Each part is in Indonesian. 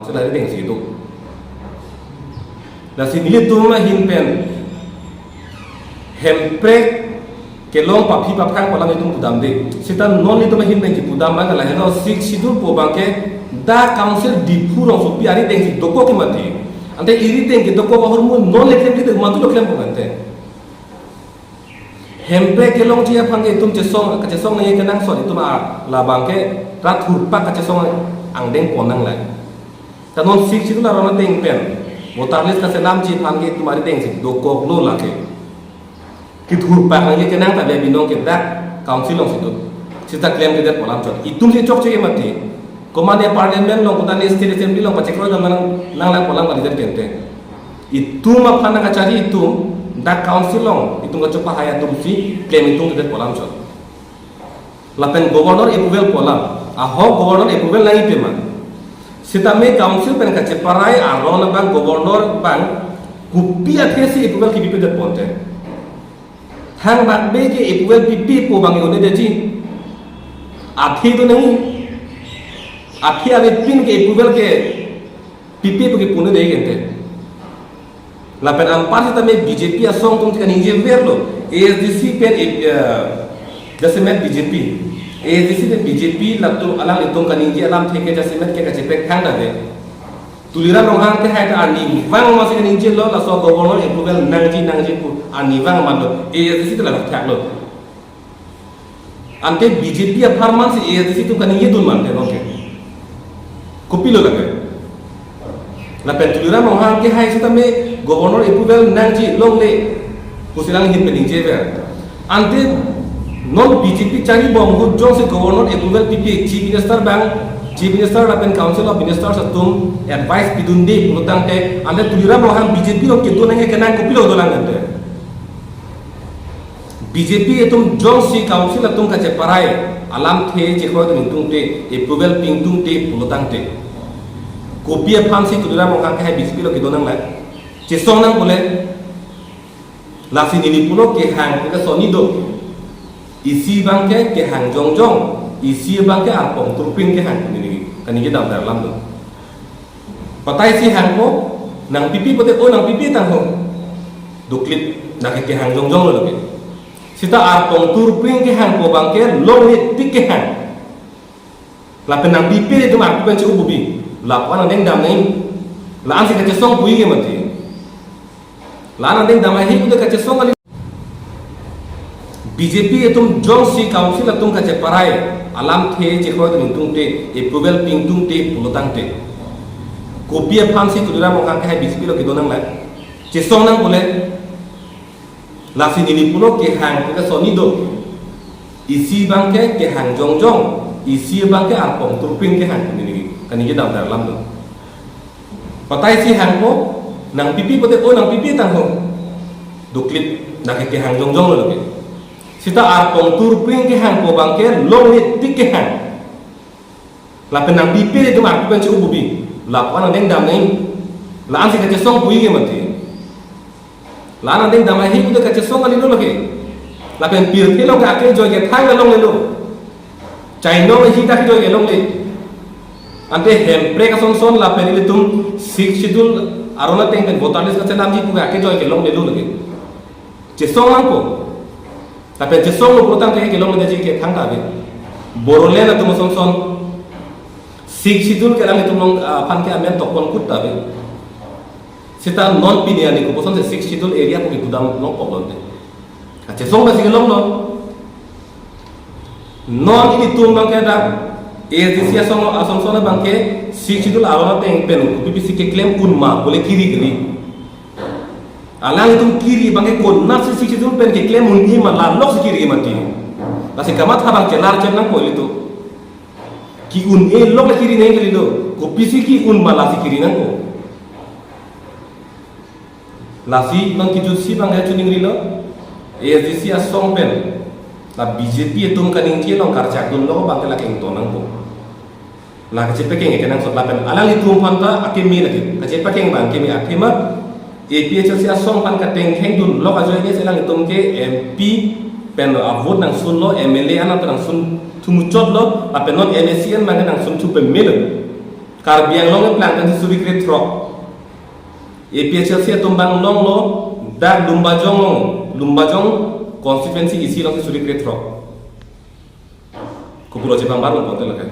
Sila ding situ. La sinili tuma hinpen hemprek kelong papi papang palang itu pudam de. Sita non itu hinpen ki pudam bang la heno sik situ po bangke da council di purong so piari ding si doko ki mati. Ante iri ding ki doko hormon non leklem ki matu leklem po bante. Hemprek kelong dia panggil tum cesong na ye kenang so itu ma la bangke rat hurpak cesong ang deng ponang lai. Tanon sik situ la rona deng pen. Motarlis ka selam ci panggil tumari deng si doko lo la ke. Ki hurpak na ye kenang ta be binong ke dak council long situ. Sita claim ke det polam chot. Itum si chok che mati. Komande parliament long kota state assembly long pacek ro nang lang polam ka dit tente. Itu ma phana ka cari itu dak council long itu ka chok haya tum si claim itu ke det polam chot. Lapen governor approval polam. Aho governor approval lagi pema. Sita me council pen ka ceparai arona bang governor bang kupi athesi approval ki bipe det ponte. Thang bak be ke approval pipi po bang yone deji. Athi to nahi. Athi ave pin ke approval ke pipi po ke pune de gente. Lapen ampar sita me BJP asong tum kan inje verlo. ASDC pen jasemet BJP. ASDC pen BJP latu alang itong kaninji alam theke jasemet ke kacipek thanda de. Tulira ronghang te hai ta ani wang masih kaninji lo la so governor approval nangji pu ani wang malo ASDC te la thak lo. Ante BJP aparman se ASDC tu kaninji dun man te oke. Kopi lo lage. La pen tulira ronghang ke hai sita me governor approval nangji long le kusilang hin peninje ver. Ante non BJP cari bom hujung se governor approval PP chief minister lapen council of ministers atum advice pidundi pulutang te ande tulira mohang BJP lo kitu nange kenang kopilo dolang ante BJP atum jong si council atum kace parai alam the je ko tung te approval pingtung te pulutang te kopi apam si tulira mohang ke BJP lo kitu nang la che song nang bole la sinili pulo ke hang ke sonido isi bangke ke hang jong isi bangke arpong turpin ke hang ini kan ini dalam dalam tu patai si hang ko nang pipi pote o nang pipi tang ho duklit nak ke hang jong lo lagi sita arpong turpin ke hang ko bangke long ni tik ke hang la penang pipi itu mak pen cu bubi la pana deng dam nei la an si ka song pui ke mati la an deng dam hi ku ka song ali BJP atum jong si council atum ka ceparai alam the je ko tung te approval pingtung te pulutang te kopi pham si tulira mo kan ka BJP lo ke donang la che song nang bole la si ni pulo ke hang ka soni do isi bangke ke hang jong isi bangke arpong turpin ke hang ni kan ni dam dalam do patai si hang ko nang pipi pote o nang pipi tang ho duklit nak ke hang jong lo ke sita arpong turping ke hang po bangke long ni tik ke hang la penang pipi itu mak pen cu bubi la pana deng dam nei la an si ka song pui ke mati la an deng dam hi ku ka song ali lo ke la pen pir ke long ka ke joy ke thang long le lo chai no hi ta joy ke long le ante hempre ka son la pen ile tum sik sidul arona teng pen botalis ka selam ji ku ka ke joy ke long le lo ke che song ang ko tapi jesong lo protang ke long deji ke thang tabe borole na tum son sik sidul ke lang tum long pan ke amen tokon kut tabe sita non pinia ni ko boson se sik sidul area ko ki gudam long poblon te jesong ba sig long no non ini tum bang ke da ASDC asom sona bang ke sik sidul arona teng pen pipi sik ke claim unma boleh kiri geli alang itu kiri bangke kon nasi si situ pen ke klaim mun hima la lok kiri mati nasi kamat habang celar cenang ko itu ki un e lok kiri nei ke do ko pisi ki un mala si kiri nang ko lasi nang ki jusi bang ha chuning rilo ASDC asong pen la BJP etum kaning ti long karchak dun lo bang la keng to nang ko la ke chepe keng ke nang so la pen alang itu phanta akemi lagi ke chepe keng bang kemi akema APHC asong pan ka teng heng dun lo ka joy ke selang itum ke MP pen avot nang sun lo MLA ana nang sun tumuchot lo apen non MSCN mang nang sun tu pe mele Karbi yang long plan kan suri kret trok. APHC tumbang long lo dak lumbajong konstituensi isi long suri kret trok. Kupulo Jepang baru konten lagi.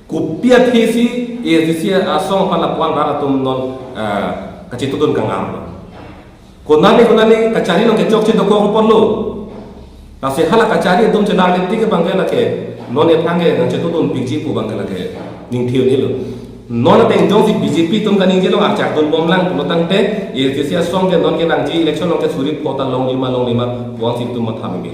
Kupiat hisi APHC asong palapuan rara tum non kacitutun kangam. Konani kacari long kecok cinta kau perlu. Nasi halak kacari tum cendal letik bangke lagi. Non epange nang cetutun BJP bangke lagi. Ning thiu ni lo. Non teng jong si BJP tum kaning jelo arcak tun bomlang pulo tangte APHC asong ke non ke nang ji election long ke suri kota long lima buang si tum mathami.